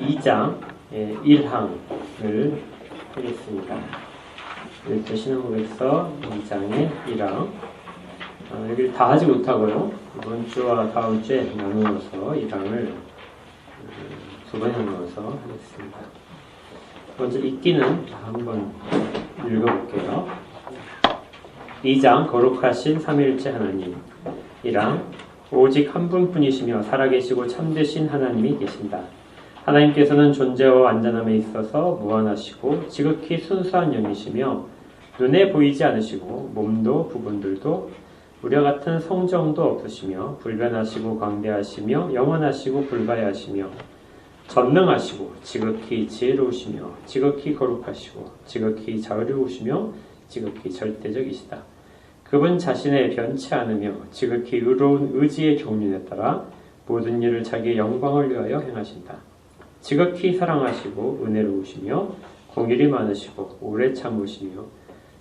2장 1항을 하겠습니다. 1조 신흥국에서 2장의 1항. 여기를 다 하지 못하고요. 이번 주와 다음 주에 나누어서 1항을 두 번 나누어서 하겠습니다. 먼저 읽기는 한번 읽어볼게요. 2장 거룩하신 삼위일체 하나님 1항 오직 한 분뿐이시며 살아계시고 참되신 하나님이 계신다. 하나님께서는 존재와 완전함에 있어서 무한하시고 지극히 순수한 영이시며 눈에 보이지 않으시고 몸도 부분들도 우리와 같은 성정도 없으시며 불변하시고 광대하시며 영원하시고 불가해하시며 전능하시고 지극히 지혜로우시며 지극히 거룩하시고 지극히 자유로우시며 지극히 절대적이시다. 그분 자신의 변치 않으며 지극히 의로운 의지의 경륜에 따라 모든 일을 자기의 영광을 위하여 행하신다. 지극히 사랑하시고 은혜로우시며 공일이 많으시고 오래 참으시며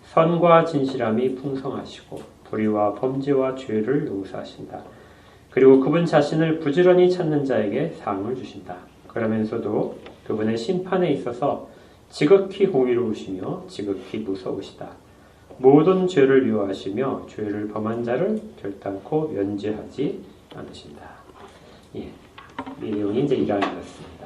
선과 진실함이 풍성하시고 도리와 범죄와 죄를 용서하신다. 그리고 그분 자신을 부지런히 찾는 자에게 상을 주신다. 그러면서도 그분의 심판에 있어서 지극히 공의로우시며 지극히 무서우시다. 모든 죄를 미워하시며 죄를 범한 자를 결단코 면제하지 않으신다. 이 내용이 이제 1항이었습니다.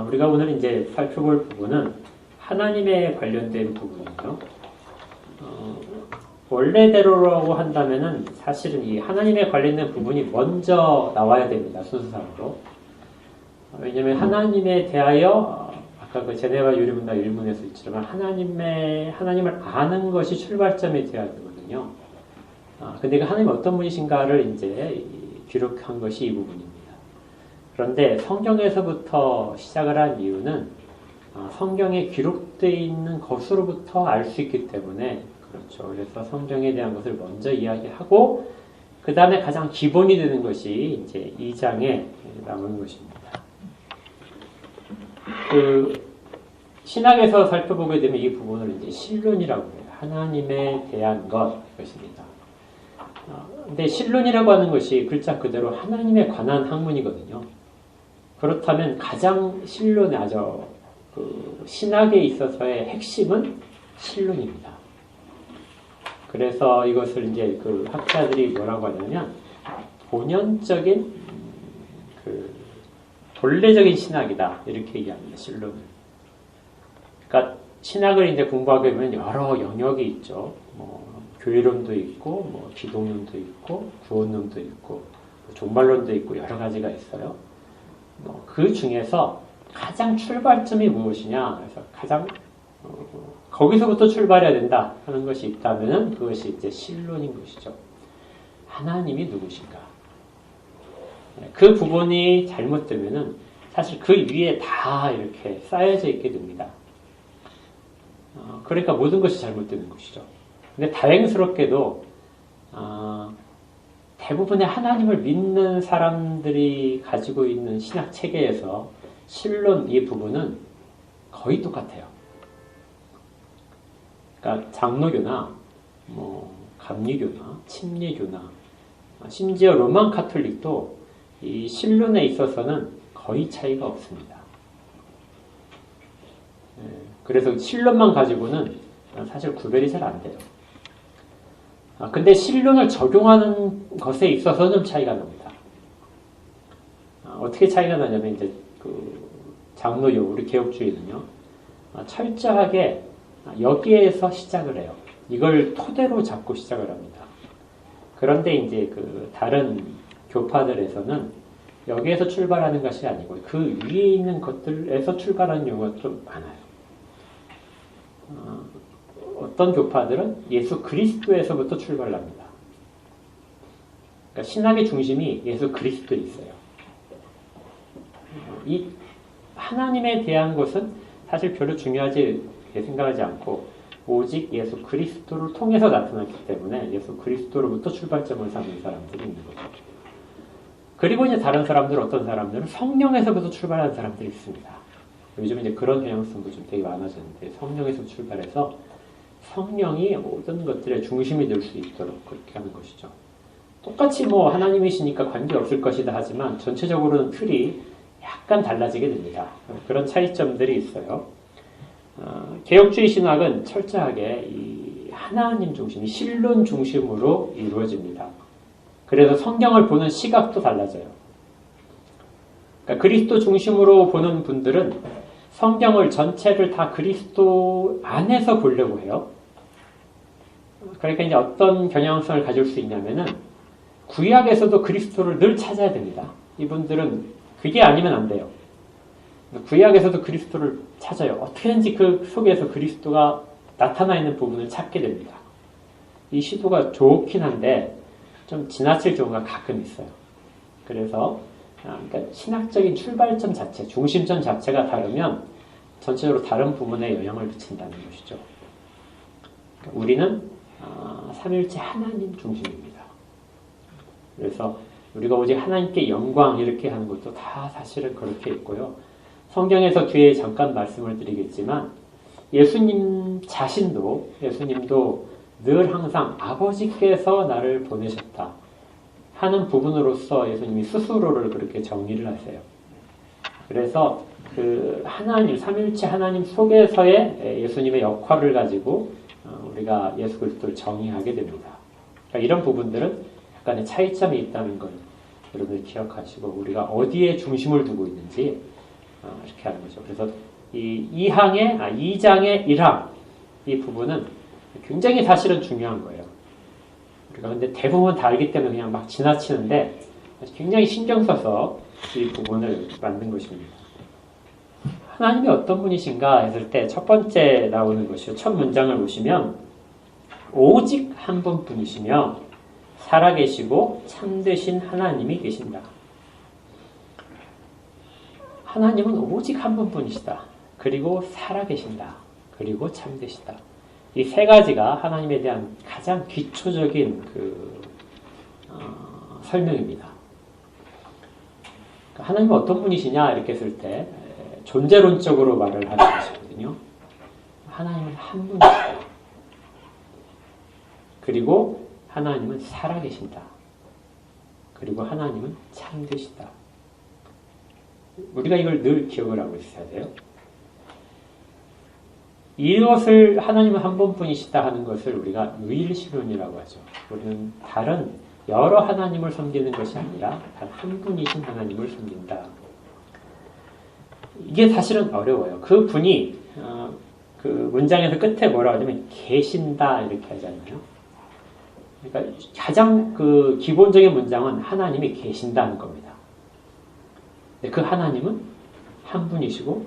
우리가 오늘 이제 살펴볼 부분은 하나님에 관련된 부분이에요. 원래대로라고 한다면은 사실은 이 하나님에 관련된 부분이 먼저 나와야 됩니다. 순서상으로. 왜냐하면 하나님에 대하여 아까 그 제네바 유리문답 1문에서 있지만 하나님을 아는 것이 출발점이 되어야 되거든요. 근데 그 하나님 어떤 분이신가를 이제 기록한 것이 이 부분입니다. 그런데 성경에서부터 시작을 한 이유는 성경에 기록되어 있는 것으로부터 알 수 있기 때문에 그렇죠. 그래서 성경에 대한 것을 먼저 이야기하고 그 다음에 가장 기본이 되는 것이 이제 2장에 나오는 것입니다. 신학에서 살펴보게 되면 이 부분을 이제 신론이라고 해요. 하나님에 대한 것입니다. 근데 신론이라고 하는 것이 글자 그대로 하나님에 관한 학문이거든요. 그렇다면 가장 신론의 신학에 있어서의 핵심은 신론입니다. 그래서 이것을 이제 학자들이 뭐라고 하냐면 본연적인 본래적인 신학이다 이렇게 얘기합니다. 신론을. 그러니까 신학을 이제 공부하게 되면 여러 영역이 있죠. 교회론도 있고, 기독론도 있고, 구원론도 있고, 종말론도 있고 여러 가지가 있어요. 그 중에서 가장 출발점이 무엇이냐? 그래서 가장 거기서부터 출발해야 된다 하는 것이 있다면은 그것이 이제 신론인 것이죠. 하나님이 누구신가? 그 부분이 잘못되면은 사실 그 위에 다 이렇게 쌓여져 있게 됩니다. 그러니까 모든 것이 잘못되는 것이죠. 근데 다행스럽게도 대부분의 하나님을 믿는 사람들이 가지고 있는 신학 체계에서 신론 이 부분은 거의 똑같아요. 그러니까 장로교나 감리교나 침례교나 심지어 로만 카톨릭도 이 신론에 있어서는 거의 차이가 없습니다. 그래서 신론만 가지고는 사실 구별이 잘 안 돼요. 근데 신론을 적용하는 것에 있어서는 좀 차이가 납니다. 어떻게 차이가 나냐면 이제 장로교 우리 개혁주의는요 철저하게 여기에서 시작을 해요. 이걸 토대로 잡고 시작을 합니다. 그런데 이제 다른 교파들에서는 여기에서 출발하는 것이 아니고 그 위에 있는 것들에서 출발하는 경우가 좀 많아요. 어떤 교파들은 예수 그리스도에서부터 출발을 합니다. 그러니까 신학의 중심이 예수 그리스도에 있어요. 이 하나님에 대한 것은 사실 별로 중요하지 생각하지 않고 오직 예수 그리스도를 통해서 나타났기 때문에 예수 그리스도로부터 출발점을 삼는 사람들이 있는 거죠. 그리고 이제 다른 사람들 어떤 사람들은 성령에서부터 출발하는 사람들이 있습니다. 요즘 이제 그런 경향성도 좀 되게 많아졌는데 성령에서 출발해서 성령이 모든 것들의 중심이 될 수 있도록 그렇게 하는 것이죠. 똑같이 하나님이시니까 관계없을 것이다 하지만 전체적으로는 틀이 약간 달라지게 됩니다. 그런 차이점들이 있어요. 개혁주의 신학은 철저하게 이 하나님 중심, 신론 중심으로 이루어집니다. 그래서 성경을 보는 시각도 달라져요. 그러니까 그리스도 중심으로 보는 분들은 성경을 전체를 다 그리스도 안에서 보려고 해요. 그러니까 이제 어떤 경향성을 가질 수 있냐면은 구약에서도 그리스도를 늘 찾아야 됩니다. 이분들은 그게 아니면 안 돼요. 구약에서도 그리스도를 찾아요. 어떻게든지 그 속에서 그리스도가 나타나 있는 부분을 찾게 됩니다. 이 시도가 좋긴 한데 좀 지나칠 경우가 가끔 있어요. 그래서 그러니까 신학적인 출발점 자체, 중심점 자체가 다르면 전체적으로 다른 부분에 영향을 미친다는 것이죠. 그러니까 우리는 삼일체 하나님 중심입니다. 그래서 우리가 오직 하나님께 영광 이렇게 하는 것도 다 사실은 그렇게 있고요. 성경에서 뒤에 잠깐 말씀을 드리겠지만 예수님도 늘 항상 아버지께서 나를 보내셨다 하는 부분으로서 예수님이 스스로를 그렇게 정의를 하세요. 그래서 그 하나님, 삼일체 하나님 속에서의 예수님의 역할을 가지고 우리가 예수 그리스도를 정의하게 됩니다. 그러니까 이런 부분들은 약간의 차이점이 있다는 걸 여러분들 기억하시고 우리가 어디에 중심을 두고 있는지 이렇게 하는 거죠. 그래서 이 2장의 1항 이 부분은 굉장히 사실은 중요한 거예요. 우리가 근데 대부분 다 알기 때문에 그냥 막 지나치는데 굉장히 신경 써서 이 부분을 만든 것입니다. 하나님이 어떤 분이신가 했을 때 첫 번째 나오는 것이요. 첫 문장을 보시면 오직 한 분뿐이시며 살아계시고 참되신 하나님이 계신다. 하나님은 오직 한 분뿐이시다. 그리고 살아계신다. 그리고 참되시다. 이 세 가지가 하나님에 대한 가장 기초적인 설명입니다. 하나님은 어떤 분이시냐 이렇게 했을 때 존재론적으로 말을 하는 것이거든요. 하나님은 한 분이시다. 그리고 하나님은 살아계신다. 그리고 하나님은 참되시다. 우리가 이걸 늘 기억을 하고 있어야 돼요. 이것을 하나님은 한 분뿐이시다 하는 것을 우리가 유일신론이라고 하죠. 우리는 다른 여러 하나님을 섬기는 것이 아니라 단 한 분이신 하나님을 섬긴다. 이게 사실은 어려워요. 그 분이 그 문장에서 끝에 뭐라고 하냐면 계신다 이렇게 하잖아요. 그러니까 가장 그 기본적인 문장은 하나님이 계신다는 겁니다. 근데 그 하나님은 한 분이시고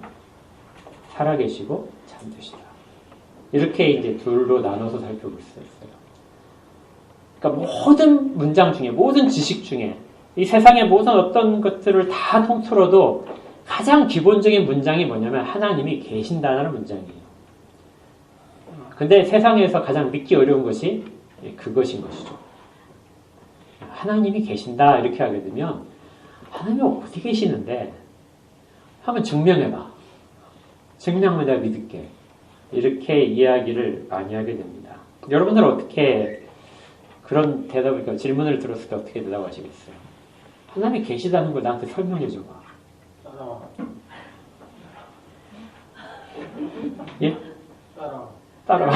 살아계시고 참되시다. 이렇게 이제 둘로 나눠서 살펴볼 수 있어요. 그러니까 모든 문장 중에, 모든 지식 중에 이 세상의 모든 어떤 것들을 다 통틀어도 가장 기본적인 문장이 뭐냐면 하나님이 계신다는 문장이에요. 근데 세상에서 가장 믿기 어려운 것이 그것인 것이죠. 하나님이 계신다 이렇게 하게 되면 하나님이 어디 계시는데 한번 증명해봐. 증명하면 내가 믿을게. 이렇게 이야기를 많이 하게 됩니다. 여러분들은 어떻게 그런 대답을, 질문을 들었을 때 어떻게 대답하시겠어요? 하나님이 계시다는 걸 나한테 설명해 줘봐. 예? 따라와.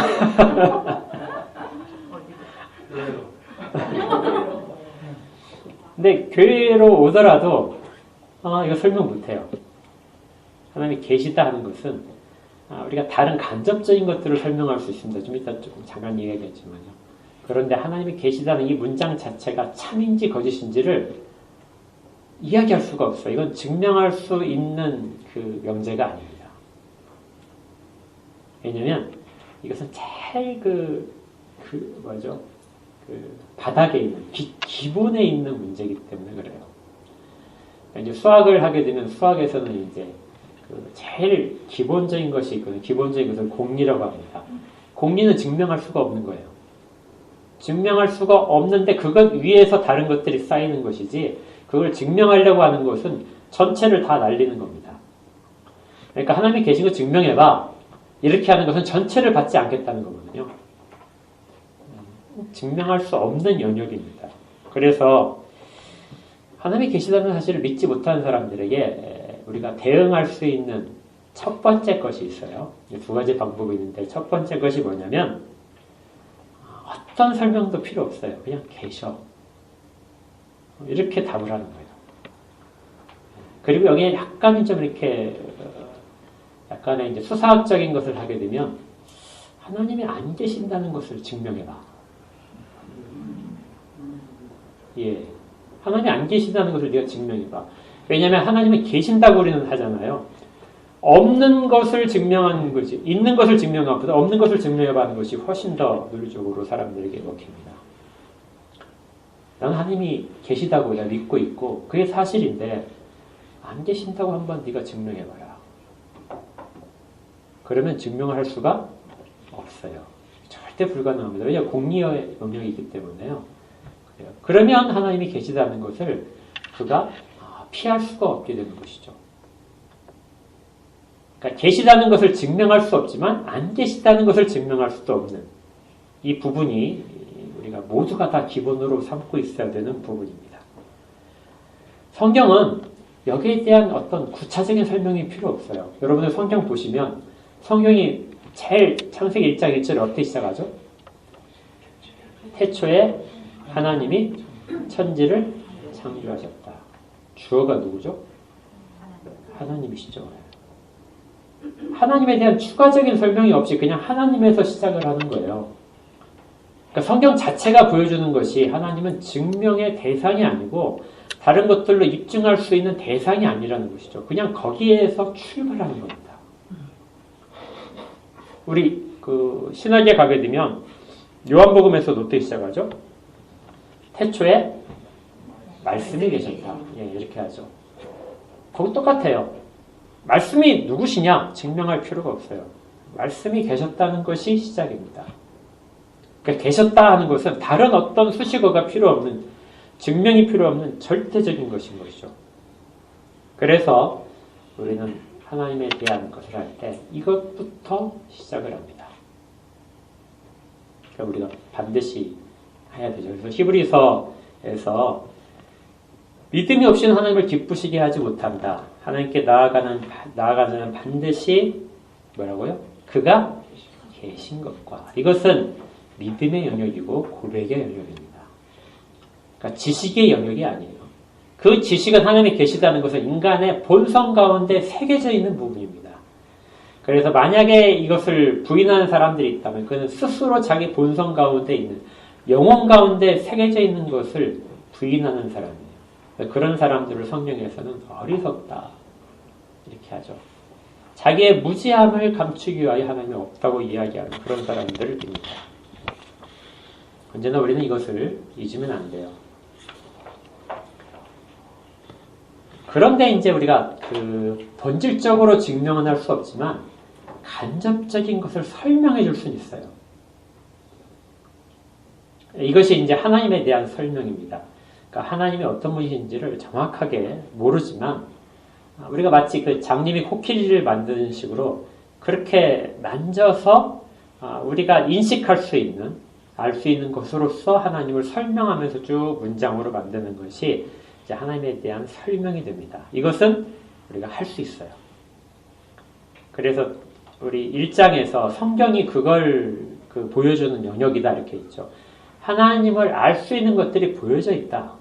근데 교회로 오더라도 이거 설명 못해요. 하나님이 계시다 하는 것은 우리가 다른 간접적인 것들을 설명할 수 있습니다. 좀 이따 조금 잠깐 얘기하겠지만요. 그런데 하나님이 계시다는 이 문장 자체가 참인지 거짓인지를 이야기할 수가 없어요. 이건 증명할 수 있는 그 명제가 아닙니다. 왜냐면 이것은 제일 바닥에 있는, 기본에 있는 문제이기 때문에 그래요. 이제 수학을 하게 되면 수학에서는 이제 제일 기본적인 것이 있거든요. 기본적인 것을 공리라고 합니다. 공리는 증명할 수가 없는 거예요. 증명할 수가 없는데 그것 위에서 다른 것들이 쌓이는 것이지 그걸 증명하려고 하는 것은 전체를 다 날리는 겁니다. 그러니까 하나님이 계신 거 증명해봐. 이렇게 하는 것은 전체를 받지 않겠다는 거거든요. 증명할 수 없는 영역입니다. 그래서 하나님이 계시다는 사실을 믿지 못하는 사람들에게 우리가 대응할 수 있는 첫 번째 것이 있어요. 두 가지 방법이 있는데 첫 번째 것이 뭐냐면 어떤 설명도 필요 없어요. 그냥 계셔. 이렇게 답을 하는 거예요. 그리고 여기에 약간 좀 이렇게 약간의 이제 수사학적인 것을 하게 되면 하나님이 안 계신다는 것을 증명해봐. 예. 하나님이 안 계신다는 것을 네가 증명해봐. 왜냐하면 하나님은 계신다고 우리는 하잖아요. 없는 것을 증명하는 것이, 있는 것을 증명하는 것보다 없는 것을 증명해봐는 것이 훨씬 더 논리적으로 사람들에게 먹힙니다. 나는 하나님이 계시다고 내가 믿고 있고 그게 사실인데 안 계신다고 한번 네가 증명해봐라. 그러면 증명을 할 수가 없어요. 절대 불가능합니다. 왜냐하면 공리의 영역이기 때문에요. 그러면 하나님이 계시다는 것을 그가 피할 수가 없게 되는 것이죠. 그러니까 계시다는 것을 증명할 수 없지만 안 계시다는 것을 증명할 수도 없는 이 부분이 우리가 모두가 다 기본으로 삼고 있어야 되는 부분입니다. 성경은 여기에 대한 어떤 구체적인 설명이 필요 없어요. 여러분들 성경 보시면 성경이 제일 창세기 1장 1절에 어떻게 시작하죠? 태초에 하나님이 천지를 창조하셨다. 주어가 누구죠? 하나님이시죠. 하나님에 대한 추가적인 설명이 없이 그냥 하나님에서 시작을 하는 거예요. 그러니까 성경 자체가 보여주는 것이 하나님은 증명의 대상이 아니고 다른 것들로 입증할 수 있는 대상이 아니라는 것이죠. 그냥 거기에서 출발하는 겁니다. 우리 신학에 가게 되면 요한복음에서도 어떻게 시작하죠? 태초에 말씀이 계셨다. 예, 이렇게 하죠. 거기 똑같아요. 말씀이 누구시냐? 증명할 필요가 없어요. 말씀이 계셨다는 것이 시작입니다. 그러니까 계셨다 하는 것은 다른 어떤 수식어가 필요 없는, 증명이 필요 없는 절대적인 것인 것이죠. 그래서 우리는 하나님에 대한 것을 할 때 이것부터 시작을 합니다. 그러니까 우리가 반드시 해야 되죠. 그래서 히브리서에서 믿음이 없이는 하나님을 기쁘시게 하지 못한다. 하나님께 나아가는 반드시 뭐라고요? 그가 계신 것과 이것은 믿음의 영역이고 고백의 영역입니다. 그러니까 지식의 영역이 아니에요. 그 지식은 하나님이 계시다는 것은 인간의 본성 가운데 새겨져 있는 부분입니다. 그래서 만약에 이것을 부인하는 사람들이 있다면 그는 스스로 자기 본성 가운데 있는 영혼 가운데 새겨져 있는 것을 부인하는 사람이에요. 그런 사람들을 성경에서는 어리석다 이렇게 하죠. 자기의 무지함을 감추기 위하여 하나님이 없다고 이야기하는 그런 사람들입니다. 언제나 우리는 이것을 잊으면 안 돼요. 그런데 이제 우리가 본질적으로 증명은 할 수 없지만 간접적인 것을 설명해 줄 수는 있어요. 이것이 이제 하나님에 대한 설명입니다. 그러니까 하나님이 어떤 분이신지를 정확하게 모르지만 우리가 마치 그 장님이 코끼리를 만드는 식으로 그렇게 만져서 우리가 인식할 수 있는, 알 수 있는 것으로서 하나님을 설명하면서 쭉 문장으로 만드는 것이 이제 하나님에 대한 설명이 됩니다. 이것은 우리가 할 수 있어요. 그래서 우리 1장에서 성경이 그걸 보여주는 영역이다 이렇게 있죠. 하나님을 알 수 있는 것들이 보여져 있다.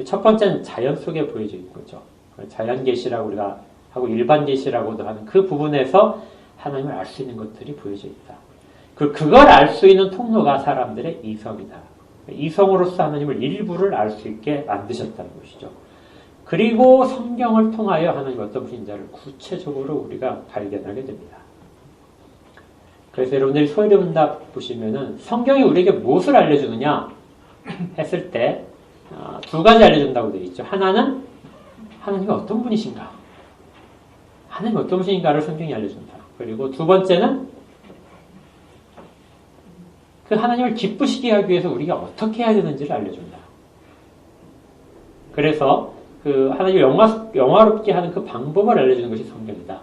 첫 번째는 자연 속에 보여져 있는 거죠. 자연 계시라고 우리가 하고 일반 계시라고도 하는 그 부분에서 하나님을 알 수 있는 것들이 보여져 있다. 그걸 알 수 있는 통로가 사람들의 이성이다. 이성으로서 하나님을 일부를 알 수 있게 만드셨다는 것이죠. 그리고 성경을 통하여 하나님 어떤 분인지를 구체적으로 우리가 발견하게 됩니다. 그래서 여러분들이 소리문답 보시면은 성경이 우리에게 무엇을 알려주느냐 했을 때 두 가지 알려준다고 되어 있죠. 하나는 하나님이 어떤 분이신가, 하나님이 어떤 분이신가를 성경이 알려준다. 그리고 두 번째는 그 하나님을 기쁘시게 하기 위해서 우리가 어떻게 해야 되는지를 알려준다. 그래서 그 하나님을 영화롭게 하는 그 방법을 알려주는 것이 성경이다.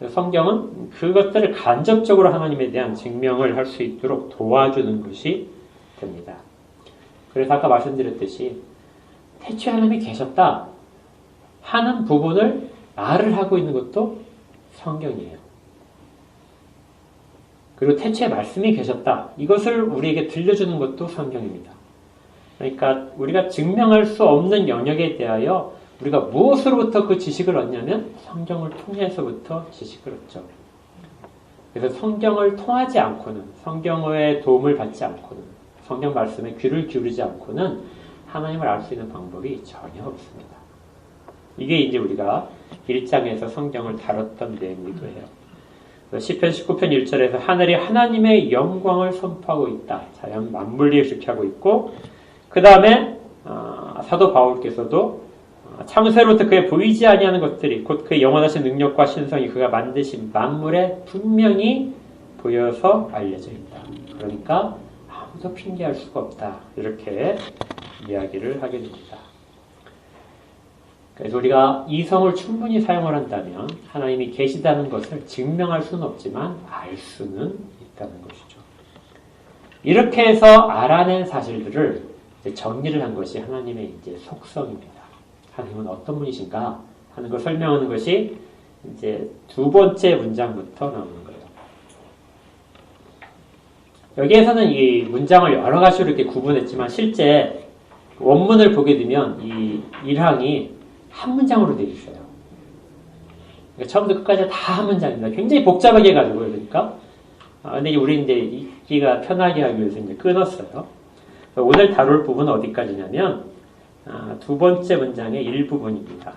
성경은 그것들을 간접적으로 하나님에 대한 증명을 할 수 있도록 도와주는 것이 됩니다. 그래서 아까 말씀드렸듯이 태초에 하나님이 계셨다 하는 부분을 말을 하고 있는 것도 성경이에요. 그리고 태초에 말씀이 계셨다. 이것을 우리에게 들려주는 것도 성경입니다. 그러니까 우리가 증명할 수 없는 영역에 대하여 우리가 무엇으로부터 그 지식을 얻냐면 성경을 통해서부터 지식을 얻죠. 그래서 성경을 통하지 않고는, 성경의 도움을 받지 않고는, 성경 말씀에 귀를 기울이지 않고는 하나님을 알 수 있는 방법이 전혀 없습니다. 이게 이제 우리가 1장에서 성경을 다뤘던 내용이기도 해요. 시편 19편 1절에서 하늘이 하나님의 영광을 선포하고 있다. 자연 만물리에 이렇게 하고 있고, 그 다음에 사도 바울께서도 창세로부터 그의 보이지 아니하는 것들이 곧 그의 영원하신 능력과 신성이 그가 만드신 만물에 분명히 보여서 알려져 있다. 그러니까 아무도 핑계할 수가 없다. 이렇게 이야기를 하게 됩니다. 그래서 우리가 이성을 충분히 사용을 한다면 하나님이 계시다는 것을 증명할 수는 없지만 알 수는 있다는 것이죠. 이렇게 해서 알아낸 사실들을 이제 정리를 한 것이 하나님의 이제 속성입니다. 하나님은 어떤 분이신가 하는 걸 설명하는 것이 이제 두 번째 문장부터 나오는 거예요. 여기에서는 이 문장을 여러 가지로 이렇게 구분했지만 실제 원문을 보게 되면 이 1항이 한 문장으로 되어 있어요. 그러니까 처음부터 끝까지 다 한 문장입니다. 굉장히 복잡하게 해가지고요. 그러니까. 근데 우리 이제 읽기가 편하게 하기 위해서 이제 끊었어요. 오늘 다룰 부분은 어디까지냐면, 두 번째 문장의 일부분입니다.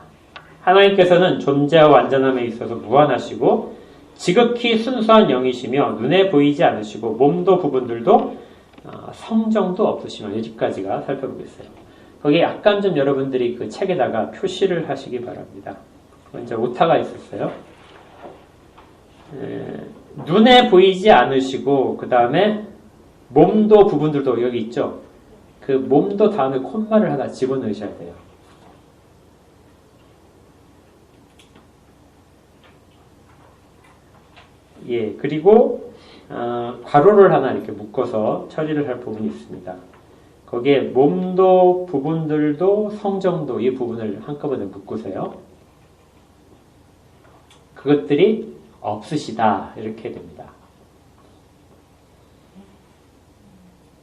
하나님께서는 존재와 완전함에 있어서 무한하시고, 지극히 순수한 영이시며, 눈에 보이지 않으시고, 몸도 부분들도, 성정도 없으시며, 여기까지가 살펴보겠어요. 거기에 약간 좀 여러분들이 그 책에다가 표시를 하시기 바랍니다. 먼저 오타가 있었어요. 눈에 보이지 않으시고 그 다음에 몸도 부분들도 여기 있죠. 그 몸도 다음에 콤마를 하나 집어넣으셔야 돼요. 예, 그리고 괄호를 하나 이렇게 묶어서 처리를 할 부분이 있습니다. 거기에 몸도 부분들도 성정도 이 부분을 한꺼번에 묶으세요. 그것들이 없으시다 이렇게 됩니다.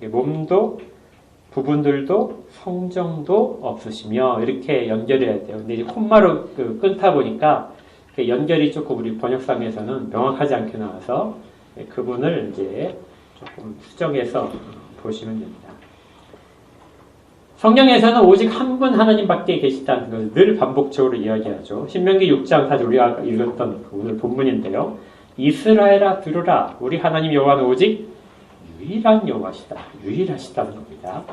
몸도 부분들도 성정도 없으시며 이렇게 연결해야 돼요. 근데 이제 콤마로 끊다 보니까 연결이 조금 우리 번역상에서는 명확하지 않게 나와서 그분을 이제 조금 수정해서 보시면 됩니다. 성경에서는 오직 한 분 하나님밖에 계시다는 것을 늘 반복적으로 이야기하죠. 신명기 6장 사실 우리가 읽었던 오늘 본문인데요. 이스라엘아 들으라. 우리 하나님 여호와는 오직 유일한 여호와시다. 유일하시다는 겁니다.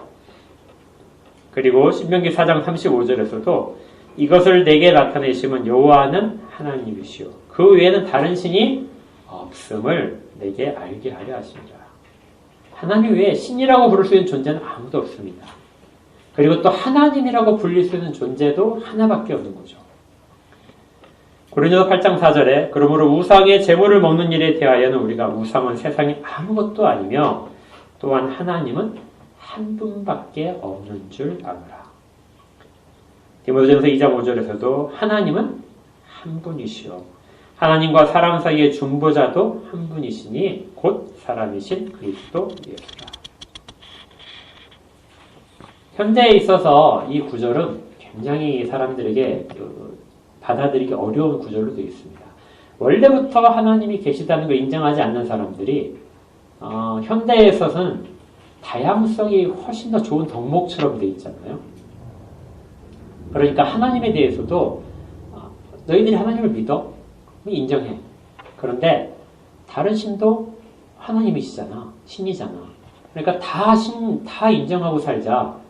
그리고 신명기 4장 35절에서도 이것을 내게 나타내심은 여호와는 하나님이시오. 그 외에는 다른 신이 없음을 내게 알게 하려 하십니다. 하나님 외에 신이라고 부를 수 있는 존재는 아무도 없습니다. 그리고 또 하나님이라고 불릴 수 있는 존재도 하나밖에 없는 거죠. 고린도서 8장 4절에 그러므로 우상의 제물을 먹는 일에 대하여는 우리가 우상은 세상에 아무것도 아니며 또한 하나님은 한 분밖에 없는 줄 아노라. 디모데전서 2장 5절에서도 하나님은 한 분이시오. 하나님과 사람 사이의 중보자도 한 분이시니 곧 사람이신 그리스도 예수라. 현대에 있어서 이 구절은 굉장히 사람들에게 받아들이기 어려운 구절로 되어 있습니다. 원래부터 하나님이 계시다는 걸 인정하지 않는 사람들이 현대에 있어서는 다양성이 훨씬 더 좋은 덕목처럼 되어 있잖아요. 그러니까 하나님에 대해서도 너희들이 하나님을 믿어? 인정해. 그런데 다른 신도 하나님이시잖아. 신이잖아. 그러니까 다 인정하고 살자.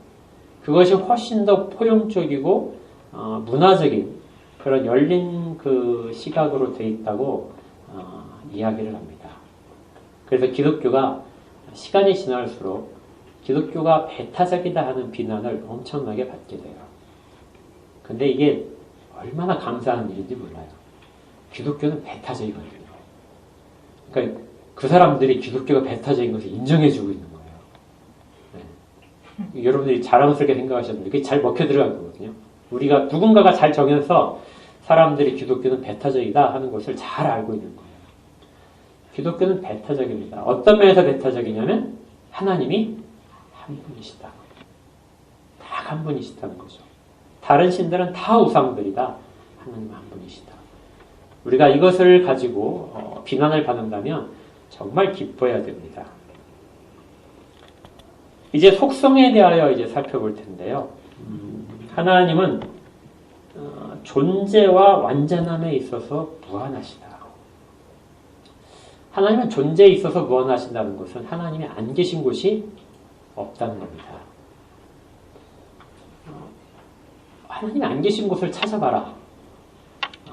그것이 훨씬 더 포용적이고 문화적인 그런 열린 그 시각으로 되어 있다고 이야기를 합니다. 그래서 기독교가 시간이 지날수록 기독교가 배타적이다 하는 비난을 엄청나게 받게 돼요. 근데 이게 얼마나 감사한 일인지 몰라요. 기독교는 배타적이거든요. 그러니까 그 사람들이 기독교가 배타적인 것을 인정해주고 있는 거예요. 네. 여러분들이 자랑스럽게 생각하셨는데 그게 잘 먹혀 들어간 거거든요. 우리가 누군가가 잘 정해서 사람들이 기독교는 배타적이다 하는 것을 잘 알고 있는 거예요. 기독교는 배타적입니다. 어떤 면에서 배타적이냐면 하나님이 한 분이시다. 딱 한 분이시다는 거죠. 다른 신들은 다 우상들이다. 하나님 한 분이시다. 우리가 이것을 가지고 비난을 받는다면 정말 기뻐해야 됩니다. 이제 속성에 대하여 이제 살펴볼 텐데요. 하나님은 존재와 완전함에 있어서 무한하시다. 하나님은 존재에 있어서 무한하신다는 것은 하나님이 안 계신 곳이 없다는 겁니다. 하나님이 안 계신 곳을 찾아봐라.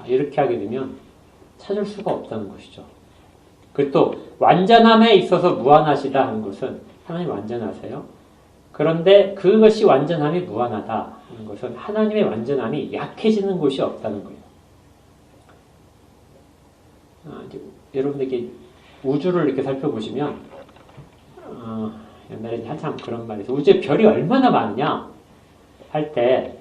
이렇게 하게 되면 찾을 수가 없다는 것이죠. 그리고 또 완전함에 있어서 무한하시다 하는 것은 하나님 완전하세요. 그런데 그것이 완전함이 무한하다 하는 것은 하나님의 완전함이 약해지는 곳이 없다는 거예요. 여러분들에게 우주를 이렇게 살펴보시면 옛날에 한참 그런 말이 있어요. 우주에 별이 얼마나 많으냐 할 때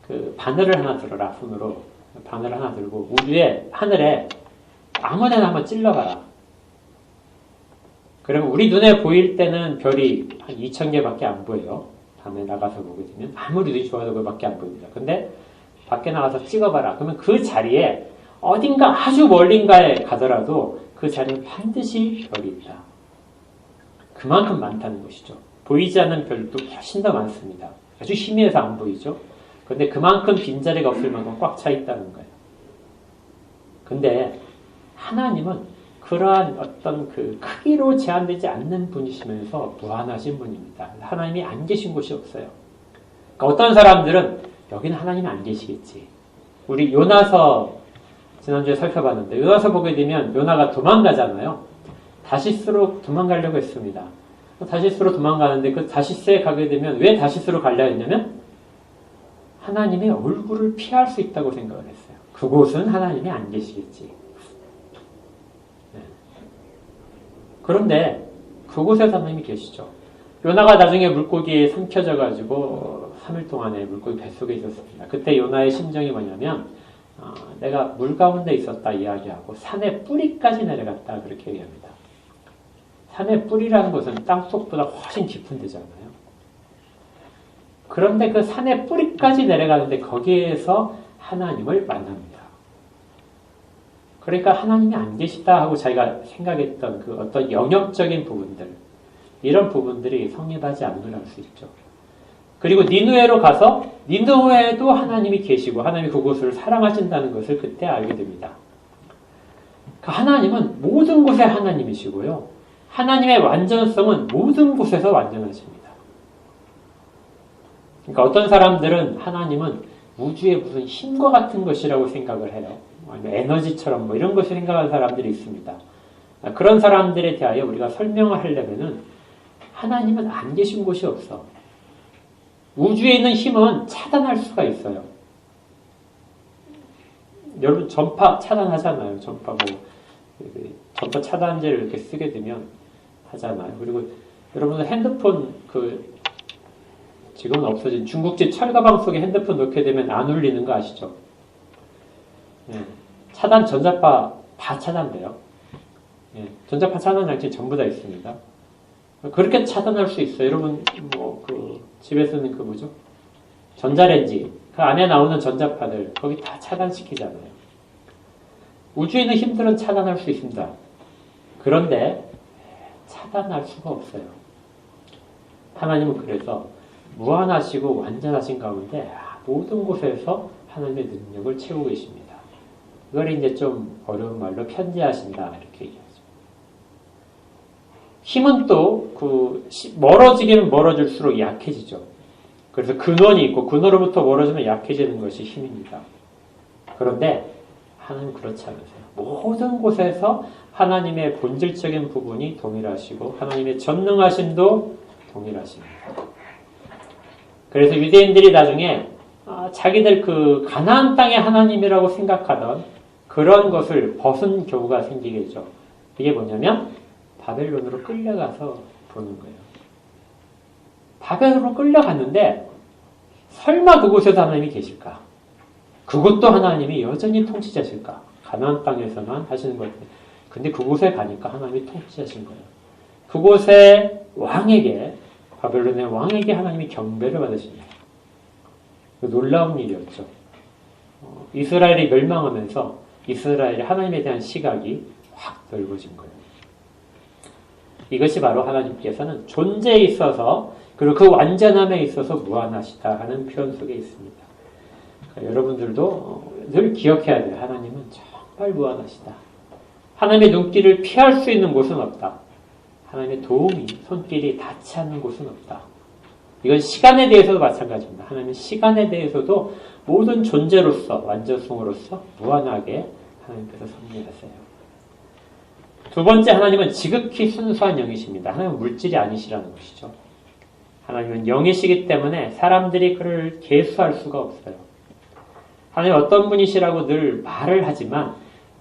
그 바늘을 하나 들어라. 손으로 바늘을 하나 들고 우주의 하늘에 아무데나 한번 찔러봐라. 그러면 우리 눈에 보일 때는 별이 한 2,000개밖에 안 보여요. 밤에 나가서 보게 되면 아무리 눈이 좋아도 그밖에 안 보입니다. 근데 밖에 나가서 찍어봐라. 그러면 그 자리에 어딘가 아주 멀린가에 가더라도 그 자리에 반드시 별이 있다. 그만큼 많다는 것이죠. 보이지 않는 별도 훨씬 더 많습니다. 아주 희미해서 안 보이죠. 근데 그만큼 빈자리가 없을 만큼 꽉 차 있다는 거예요. 근데 하나님은 그러한 어떤 그 크기로 제한되지 않는 분이시면서 무한하신 분입니다. 하나님이 안 계신 곳이 없어요. 그러니까 어떤 사람들은 여기는 하나님이 안 계시겠지. 우리 요나서 지난주에 살펴봤는데 요나서 보게 되면 요나가 도망가잖아요. 다시스로 도망가려고 했습니다. 다시스로 도망가는데 그 다시스에 가게 되면 왜 다시스로 가려 했냐면 하나님의 얼굴을 피할 수 있다고 생각을 했어요. 그곳은 하나님이 안 계시겠지. 네. 그런데 그곳에서 하나님이 계시죠. 요나가 나중에 물고기에 삼켜져 가지고 3일 동안에 물고기 뱃속에 있었습니다. 그때 요나의 심정이 뭐냐면 내가 물 가운데 있었다 이야기하고 산의 뿌리까지 내려갔다 그렇게 얘기합니다. 산의 뿌리라는 것은 땅속보다 훨씬 깊은 데잖아요. 그런데 그 산의 뿌리까지 내려가는데 거기에서 하나님을 만납니다. 그러니까 하나님이 안 계시다 하고 자기가 생각했던 그 어떤 영역적인 부분들, 이런 부분들이 성립하지 않는 걸 알 수 있죠. 그리고 니느웨로 가서 니느웨에도 하나님이 계시고 하나님이 그곳을 사랑하신다는 것을 그때 알게 됩니다. 하나님은 모든 곳에 하나님이시고요. 하나님의 완전성은 모든 곳에서 완전하십니다. 그러니까 어떤 사람들은 하나님은 우주의 무슨 힘과 같은 것이라고 생각을 해요. 아니면 에너지처럼 뭐 이런 것을 생각하는 사람들이 있습니다. 그런 사람들에 대하여 우리가 설명을 하려면은 하나님은 안 계신 곳이 없어. 우주에 있는 힘은 차단할 수가 있어요. 여러분 전파 차단하잖아요. 전파 전파 차단제를 이렇게 쓰게 되면 하잖아요. 그리고 여러분 핸드폰 지금은 없어진 중국집 철가방 속에 핸드폰 넣게 되면 안 울리는 거 아시죠? 예, 차단 전자파 다 차단돼요. 예, 전자파 차단 장치 전부 다 있습니다. 그렇게 차단할 수 있어요. 여러분 집에 쓰는 뭐죠? 전자레인지 그 안에 나오는 전자파들 거기 다 차단시키잖아요. 우주에 있는 힘들은 차단할 수 있습니다. 그런데 차단할 수가 없어요. 하나님은 그래서 무한하시고 완전하신 가운데 모든 곳에서 하나님의 능력을 채우고 계십니다. 그걸 이제 좀 어려운 말로 편재하신다 이렇게 얘기하죠. 힘은 또 멀어지기는 멀어질수록 약해지죠. 그래서 근원이 있고 근원으로부터 멀어지면 약해지는 것이 힘입니다. 그런데 하나님은 그렇지 않으세요. 모든 곳에서 하나님의 본질적인 부분이 동일하시고 하나님의 전능하심도 동일하십니다. 그래서 유대인들이 나중에 자기들 가나안 땅의 하나님이라고 생각하던 그런 것을 벗은 경우가 생기겠죠. 이게 뭐냐면 바벨론으로 끌려가서 보는 거예요. 바벨론으로 끌려갔는데 설마 그곳에서 하나님이 계실까? 그것도 하나님이 여전히 통치자실까? 가나안 땅에서만 하시는 것 같아요. 근데 그곳에 가니까 하나님이 통치하신 거예요. 그곳의 왕에게, 바벨론의 왕에게 하나님이 경배를 받으십니다. 놀라운 일이었죠. 이스라엘이 멸망하면서 이스라엘의 하나님에 대한 시각이 확 넓어진 거예요. 이것이 바로 하나님께서는 존재에 있어서 그리고 그 완전함에 있어서 무한하시다 하는 표현 속에 있습니다. 그러니까 여러분들도 늘 기억해야 돼요. 하나님은 정말 무한하시다. 하나님의 눈길을 피할 수 있는 곳은 없다. 하나님의 도움이 손길이 닿지 않는 곳은 없다. 이건 시간에 대해서도 마찬가지입니다. 하나님은 시간에 대해서도 모든 존재로서 완전성으로서 무한하게 하나님께서 섭리하세요. 두 번째, 하나님은 지극히 순수한 영이십니다. 하나님은 물질이 아니시라는 것이죠. 하나님은 영이시기 때문에 사람들이 그를 계수할 수가 없어요. 하나님은 어떤 분이시라고 늘 말을 하지만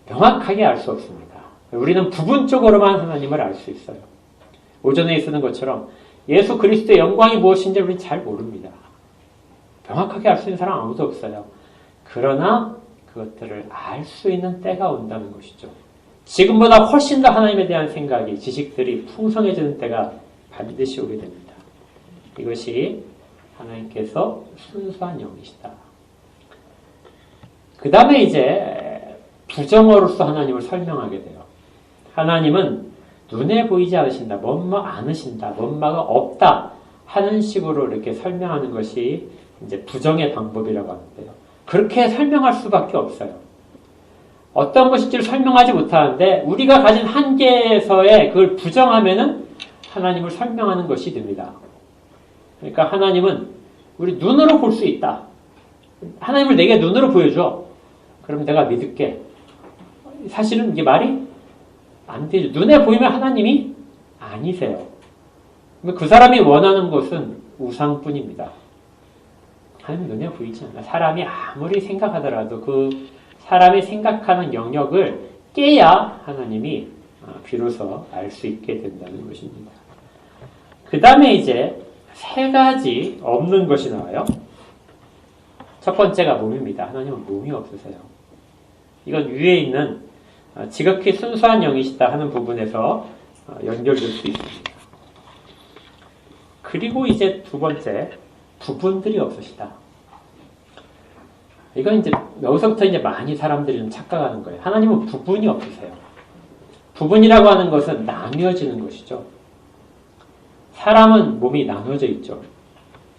명확하게 알 수 없습니다. 우리는 부분적으로만 하나님을 알 수 있어요. 오전에 쓰는 것처럼 예수 그리스도의 영광이 무엇인지 우리는 잘 모릅니다. 명확하게 알 수 있는 사람 아무도 없어요. 그러나 그것들을 알 수 있는 때가 온다는 것이죠. 지금보다 훨씬 더 하나님에 대한 생각이, 지식들이 풍성해지는 때가 반드시 오게 됩니다. 이것이 하나님께서 순수한 영이시다. 그 다음에 이제 부정어로서 하나님을 설명하게 돼요. 하나님은 눈에 보이지 않으신다, 뭔가 않으신다, 뭔가가 없다 하는 식으로 이렇게 설명하는 것이 이제 부정의 방법이라고 하는데요. 그렇게 설명할 수밖에 없어요. 어떤 것인지를 설명하지 못하는데 우리가 가진 한계에서의 그걸 부정하면은 하나님을 설명하는 것이 됩니다. 그러니까 하나님은 우리 눈으로 볼 수 있다. 하나님을 내게 눈으로 보여줘. 그럼 내가 믿을게. 사실은 이게 말이 안 되죠. 눈에 보이면 하나님이 아니세요. 그 사람이 원하는 것은 우상뿐입니다. 하나님은 눈에 보이지 않아. 사람이 아무리 생각하더라도 그 사람이 생각하는 영역을 깨야 하나님이 비로소 알 수 있게 된다는 것입니다. 그 다음에 이제 세 가지 없는 것이 나와요. 첫 번째가 몸입니다. 하나님은 몸이 없으세요. 이건 위에 있는 지극히 순수한 영이시다 하는 부분에서 연결될 수 있습니다. 그리고 이제 두 번째, 부분들이 없으시다. 이건 이제 여기서부터 이제 많이 사람들이 좀 착각하는 거예요. 하나님은 부분이 없으세요. 부분이라고 하는 것은 나뉘어지는 것이죠. 사람은 몸이 나눠져 있죠.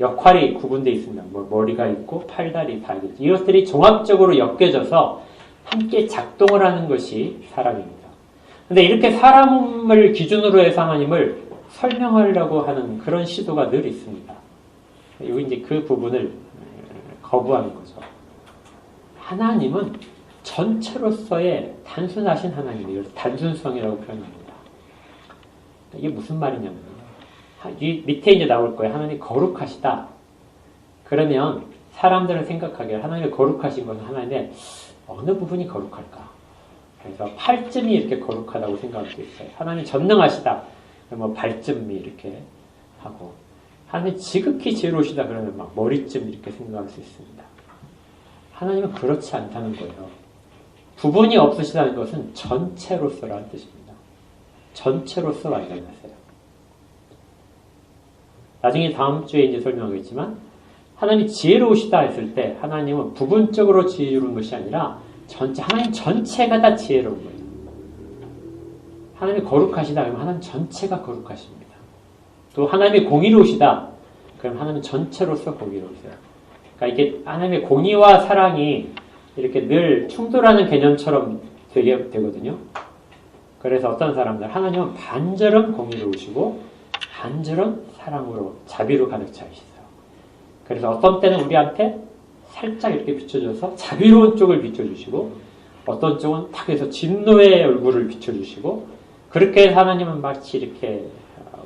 역할이 구분되어 있습니다. 머리가 있고 팔다리, 다 있죠. 이것들이 종합적으로 엮여져서 함께 작동을 하는 것이 사람입니다. 근데 이렇게 사람을 기준으로 해서 하나님을 설명하려고 하는 그런 시도가 늘 있습니다. 이거 이제 그 부분을 거부하는 거죠. 하나님은 전체로서의 단순하신 하나님이에요. 단순성이라고 표현합니다. 이게 무슨 말이냐면, 밑에 이제 나올 거예요. 하나님 거룩하시다. 그러면 사람들은 생각하기에 하나님이 거룩하신 것은 하나님의 어느 부분이 거룩할까? 그래서 팔쯤이 이렇게 거룩하다고 생각할 수 있어요. 하나님 전능하시다. 뭐 발쯤이 이렇게 하고, 하나님 지극히 지혜로우시다. 그러면 막 머리쯤 이렇게 생각할 수 있습니다. 하나님은 그렇지 않다는 거예요. 부분이 없으시다는 것은 전체로서라는 뜻입니다. 전체로서 완전하세요. 나중에 다음 주에 이제 설명하겠지만, 하나님이 지혜로우시다 했을 때, 하나님은 부분적으로 지혜로운 것이 아니라, 하나님 전체가 다 지혜로운 거예요. 하나님이 거룩하시다 그러면 하나님 전체가 거룩하십니다. 또 하나님이 공의로우시다 그럼 하나님 전체로서 공의로우세요. 그러니까 이게 하나님의 공의와 사랑이 이렇게 늘 충돌하는 개념처럼 되게 되거든요. 그래서 어떤 사람들 하나님은 반절은 공의로우시고 반절은 사랑으로 자비로 가득 차 있어요. 그래서 어떤 때는 우리한테 살짝 이렇게 비춰줘서 자비로운 쪽을 비춰주시고 어떤 쪽은 탁 해서 진노의 얼굴을 비춰주시고 그렇게 해서 하나님은 마치 이렇게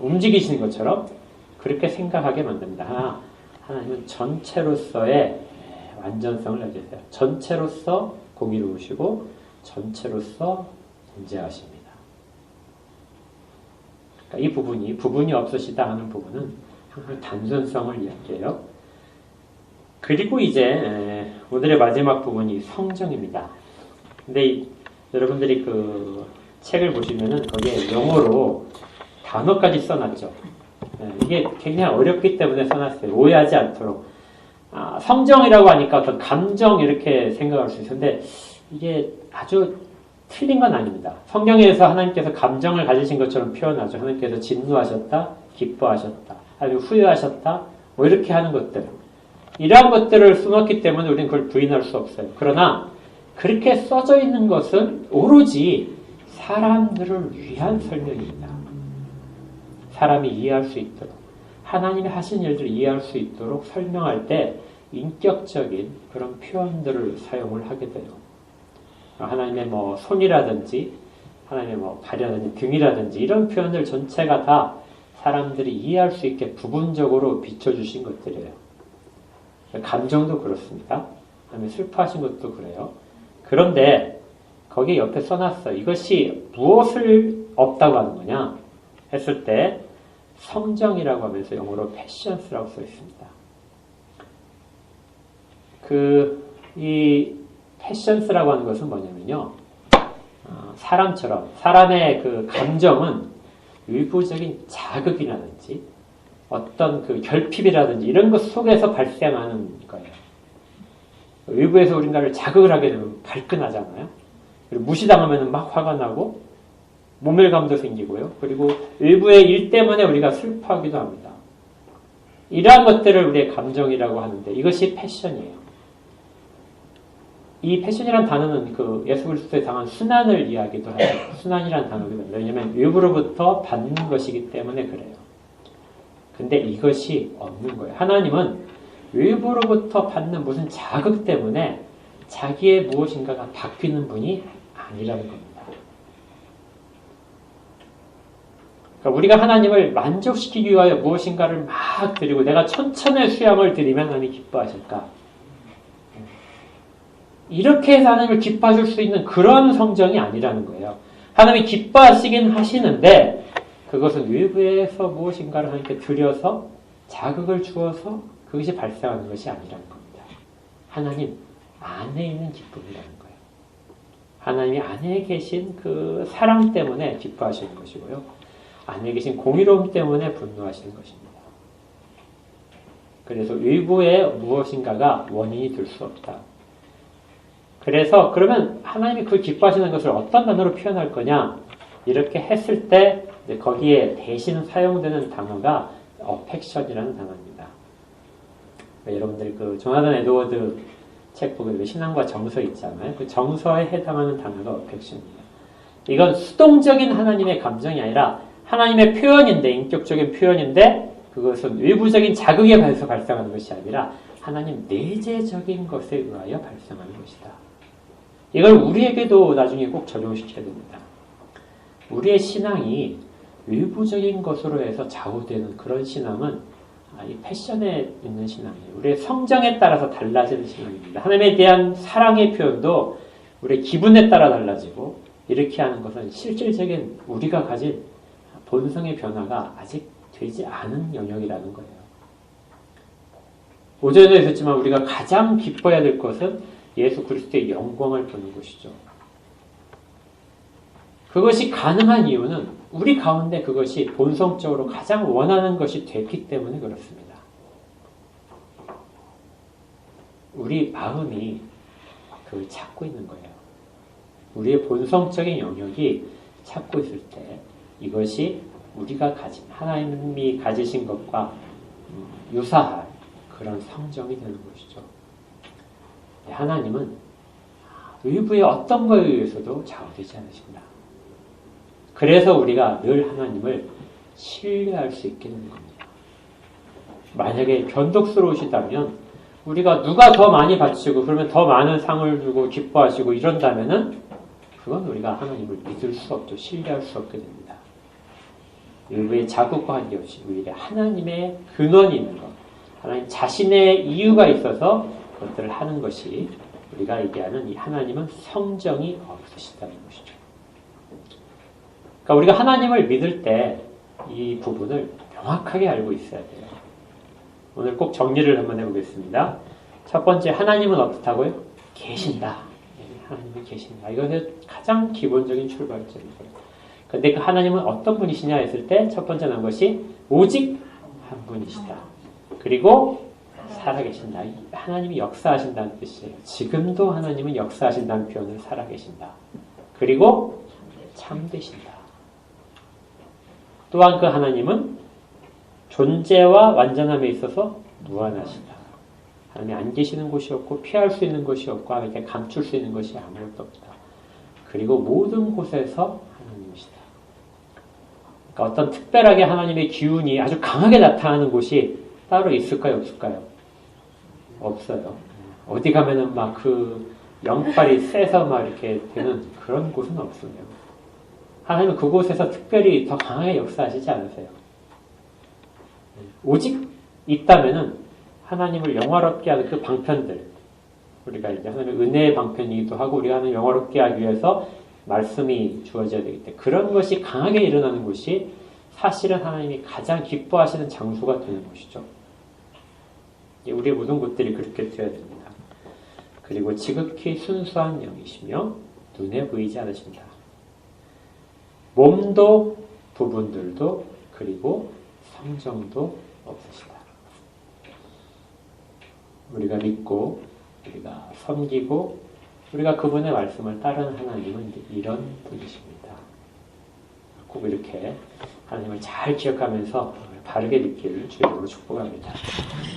움직이시는 것처럼 그렇게 생각하게 만듭니다. 하나님은 전체로서의 완전성을 가지세요. 전체로서 공의로우시고 전체로서 존재하십니다. 그러니까 이 부분이 없으시다 하는 부분은 항상 단순성을 이야기해요. 그리고 이제 오늘의 마지막 부분이 성정입니다. 근데 여러분들이 그 책을 보시면은 거기에 영어로 단어까지 써놨죠. 이게 굉장히 어렵기 때문에 써놨어요. 오해하지 않도록. 성정이라고 하니까 어떤 감정 이렇게 생각할 수 있는데 이게 아주 틀린 건 아닙니다. 성경에서 하나님께서 감정을 가지신 것처럼 표현하죠. 하나님께서 진노하셨다, 기뻐하셨다, 아니면 후회하셨다, 뭐 이렇게 하는 것들. 이러한 것들을 써놨기 때문에 우리는 그걸 부인할 수 없어요. 그러나 그렇게 써져 있는 것은 오로지 사람들을 위한 설명입니다. 사람이 이해할 수 있도록, 하나님이 하신 일들을 이해할 수 있도록 설명할 때 인격적인 그런 표현들을 사용을 하게 돼요. 하나님의 뭐 손이라든지, 하나님의 뭐 발이라든지 등이라든지 이런 표현들 전체가 다 사람들이 이해할 수 있게 부분적으로 비춰주신 것들이에요. 감정도 그렇습니다. 하나님 슬퍼하신 것도 그래요. 그런데 거기 옆에 써놨어요. 이것이 무엇을 없다고 하는 거냐 했을 때 성정이라고 하면서 영어로 패션스라고 써 있습니다. 이 패션스라고 하는 것은 뭐냐면요. 사람처럼 사람의 그 감정은 외부적인 자극이라든지 어떤 그 결핍이라든지 이런 것 속에서 발생하는 거예요. 외부에서 우리나라를 자극을 하게 되면 발끈하잖아요. 그리고 무시당하면 막 화가 나고 모멸감도 생기고요. 그리고 외부의 일 때문에 우리가 슬퍼하기도 합니다. 이러한 것들을 우리의 감정이라고 하는데 이것이 패션이에요. 이 패션이라는 단어는 그 예수 그리스도에 당한 순환을 이야기도 하죠. 순환이라는 단어거든요. 왜냐하면 외부로부터 받는 것이기 때문에 그래요. 근데 이것이 없는 거예요. 하나님은 외부로부터 받는 무슨 자극 때문에 자기의 무엇인가가 바뀌는 분이 아니라는 겁니다. 그러니까 우리가 하나님을 만족시키기 위하여 무엇인가를 막 드리고 내가 천천의 수양을 드리면 하나님이 기뻐하실까? 이렇게 해서 하나님을 기뻐하실 수 있는 그런 성정이 아니라는 거예요. 하나님이 기뻐하시긴 하시는데 그것은 외부에서 무엇인가를 하나님께 드려서 자극을 주어서 그것이 발생하는 것이 아니라는 겁니다. 하나님 안에 있는 기쁨이라는 거예요. 하나님이 안에 계신 그 사랑 때문에 기뻐하시는 것이고요. 안에 계신 공의로움 때문에 분노하시는 것입니다. 그래서 외부에 무엇인가가 원인이 될 수 없다. 그래서 그러면 하나님이 그 기뻐하시는 것을 어떤 단어로 표현할 거냐? 이렇게 했을 때 거기에 대신 사용되는 단어가 어펙션이라는 단어입니다. 여러분들이 그 조나단 에드워드 책 보게 신앙과 정서 있잖아요. 그 정서에 해당하는 단어가 어펙션입니다. 이건 수동적인 하나님의 감정이 아니라 하나님의 표현인데, 인격적인 표현인데 그것은 외부적인 자극에 의해서 발생하는 것이 아니라 하나님 내재적인 것에 의하여 발생하는 것이다. 이걸 우리에게도 나중에 꼭 적용시켜야 됩니다. 우리의 신앙이 외부적인 것으로 해서 좌우되는 그런 신앙은 이 패션에 있는 신앙이에요. 우리의 성정에 따라서 달라지는 신앙입니다. 하나님에 대한 사랑의 표현도 우리의 기분에 따라 달라지고 이렇게 하는 것은 실질적인 우리가 가진 본성의 변화가 아직 되지 않은 영역이라는 거예요. 오전에도 있었지만 우리가 가장 기뻐해야 될 것은 예수 그리스도의 영광을 보는 것이죠. 그것이 가능한 이유는 우리 가운데 그것이 본성적으로 가장 원하는 것이 됐기 때문에 그렇습니다. 우리 마음이 그걸 찾고 있는 거예요. 우리의 본성적인 영역이 찾고 있을 때 이것이 우리가 가진 하나님이 가지신 것과 유사한 그런 성정이 되는 것이죠. 하나님은 외부의 어떤 거에 의해서도 좌우되지 않으신다. 그래서 우리가 늘 하나님을 신뢰할 수 있게 되는 겁니다. 만약에 변덕스러우시다면 우리가 누가 더 많이 바치고 그러면 더 많은 상을 주고 기뻐하시고 이런다면은 그건 우리가 하나님을 믿을 수 없죠. 신뢰할 수 없게 됩니다. 외부의 자극과 관계없이 오히려 하나님의 근원이 있는 것, 하나님 자신의 이유가 있어서 그것들을 하는 것이 우리가 얘기하는 이 하나님은 성정이 없으시다는 것이죠. 그러니까 우리가 하나님을 믿을 때 이 부분을 명확하게 알고 있어야 돼요. 오늘 꼭 정리를 한번 해보겠습니다. 첫 번째, 하나님은 어떻다고요? 계신다. 하나님은 계신다. 이것은 가장 기본적인 출발점이에요. 근데 그 하나님은 어떤 분이시냐 했을 때 첫 번째 나온 것이 오직 한 분이시다. 그리고 살아계신다. 하나님이 역사하신다는 뜻이에요. 지금도 하나님은 역사하신다는 표현을 살아계신다. 그리고 참되신다. 또한 그 하나님은 존재와 완전함에 있어서 무한하시다. 하나님이 안 계시는 곳이 없고 피할 수 있는 것이 없고 하나님께 감출 수 있는 것이 아무것도 없다. 그리고 모든 곳에서 하나님이시다. 그러니까 어떤 특별하게 하나님의 기운이 아주 강하게 나타나는 곳이 따로 있을까요? 없을까요? 없어요. 어디 가면은 막 그 영빨이 세서 막 이렇게 되는 그런 곳은 없습니다. 하나님은 그곳에서 특별히 더 강하게 역사하시지 않으세요. 오직 있다면은 하나님을 영화롭게 하는 그 방편들, 우리가 이제 하나님의 은혜의 방편이기도 하고 우리가 하나님을 영화롭게 하기 위해서 말씀이 주어져야 되기 때문에 그런 것이 강하게 일어나는 곳이 사실은 하나님이 가장 기뻐하시는 장소가 되는 곳이죠. 우리의 모든 것들이 그렇게 되어야 됩니다. 그리고 지극히 순수한 영이시며 눈에 보이지 않으신다. 몸도 부분들도 그리고 성정도 없으시다. 우리가 믿고 우리가 섬기고 우리가 그분의 말씀을 따르는 하나님은 이런 분이십니다. 꼭 이렇게 하나님을 잘 기억하면서 바르게 믿기를 주님으로 축복합니다.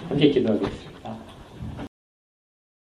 함께 기도하겠습니다.